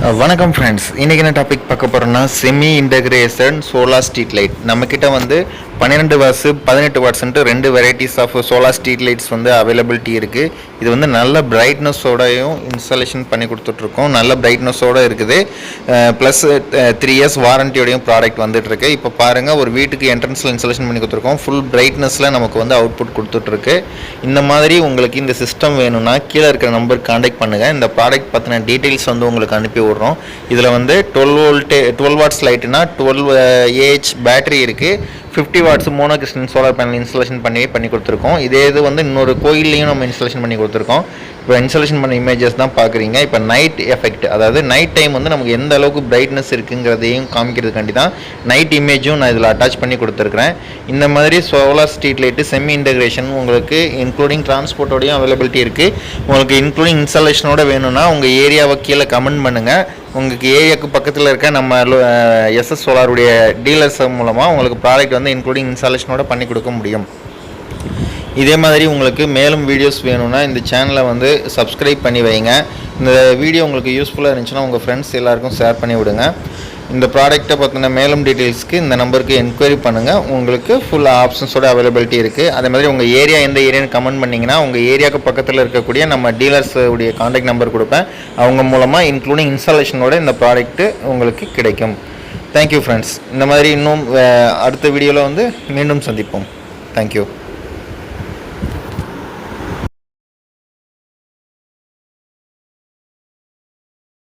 வணக்கம் ஃப்ரெண்ட்ஸ், இன்றைக்கி என்ன டாபிக் பார்க்க போகிறோன்னா semi integration solar street light. நம்மக்கிட்ட வந்து 12 வாட்ஸு 18 வாட்ஸ்ன்ட்டு 2 varieties of solar street lights வந்து அவைலபிலிட்டி இருக்குது. இது வந்து நல்ல பிரைட்னஸோடையும் இன்ஸ்டாலேஷன் பண்ணி கொடுத்துட்ருக்கோம். நல்ல பிரைட்னஸோடு இருக்குது. ப்ளஸ் 3 இயர்ஸ் வாரண்டியோடையும் ப்ராடக்ட் வந்துட்டுருக்கு. இப்போ பாருங்கள், ஒரு வீட்டுக்கு என்ட்ரன்ஸில் இன்ஸ்டாலேஷன் பண்ணி கொடுத்துருக்கோம். ஃபுல் பிரைட்னஸில் நமக்கு வந்து அவுட்புட் கொடுத்துட்ருக்கு. இந்த மாதிரி உங்களுக்கு இந்த சிஸ்டம் வேணும்னா கீழே இருக்கிற நம்பருக்கு கான்டாக்ட் பண்ணுங்கள். இந்த ப்ராடக்ட் பற்றின டீட்டெயில்ஸ் வந்து உங்களுக்கு அனுப்பி விட்றோம். இதில் வந்து 12 வாட்ஸ் லைட்டுனா 12 ஏஹெச் பேட்டரி இருக்குது. 50 watts mono crystalline solar panel installation பண்ணி கொடுத்துருக்கோம். இதே இது வந்து இன்னொரு கோயில்லையும் நம்ம இன்ஸ்டாலேஷன் பண்ணி கொடுத்துருக்கோம். இப்போ இன்ஸ்டாலேஷன் பண்ண இமேஜஸ் தான் பார்க்குறீங்க. இப்போ நைட் எஃபெக்ட், அதாவது நைட் டைம் வந்து நமக்கு எந்த அளவுக்கு பிரைட்னஸ் இருக்குங்கிறதையும் காமிக்கிறதுக்காண்டி தான் நைட் இமேஜும் நான் இதில் அட்டாச் பண்ணி கொடுத்துருக்குறேன். இந்த மாதிரி solar street light semi integration உங்களுக்கு இன்க்ளூடிங் டிரான்ஸ்போர்ட்டோடையும் அவைலபிலிட்டி இருக்குது. உங்களுக்கு இன்க்ளூடிங் இன்ஸ்டாலேஷனோட வேணும்னா உங்கள் ஏரியாவை கீழே கமெண்ட் பண்ணுங்கள். உங்களுக்கு ஏரியாவுக்கு பக்கத்தில் இருக்க நம்ம எஸ்எஸ் சோலாருடைய டீலர்ஸ் மூலமாக உங்களுக்கு ப்ராடக்ட் வந்து இன்க்ளூடிங் இன்ஸ்டாலேஷனோட பண்ணி கொடுக்க முடியும். இதே மாதிரி உங்களுக்கு மேலும் வீடியோஸ் வேணும்னா இந்த சேனலை வந்து சப்ஸ்கிரைப் பண்ணி வைங்க. இந்த வீடியோ உங்களுக்கு யூஸ்ஃபுல்லாக இருந்துச்சுன்னா உங்கள் ஃப்ரெண்ட்ஸ் எல்லாருக்கும் ஷேர் பண்ணி விடுங்க. இந்த ப்ராடக்ட்டை பற்றின மேலும் டீட்டெயில்ஸ்க்கு இந்த நம்பருக்கு என்கொயரி பண்ணுங்கள். உங்களுக்கு ஃபுல் ஆப்ஷன்ஸோட அவைலபிலிட்டி இருக்குது. அதே மாதிரி உங்கள் ஏரியா எந்த ஏரியான்னு கமெண்ட் பண்ணிங்கன்னா உங்கள் ஏரியாவுக்கு பக்கத்தில் இருக்கக்கூடிய நம்ம டீலர்ஸுடைய கான்டாக்ட் நம்பர் கொடுப்பேன். அவங்க மூலமாக இன்க்ளூடிங் இன்ஸ்டாலேஷனோட இந்த ப்ராடக்ட்டு உங்களுக்கு கிடைக்கும். Thank you friends. இந்த மாதிரி இன்னும் அடுத்த வீடியோவில் வந்து மீண்டும் சந்திப்போம். தேங்க்யூ.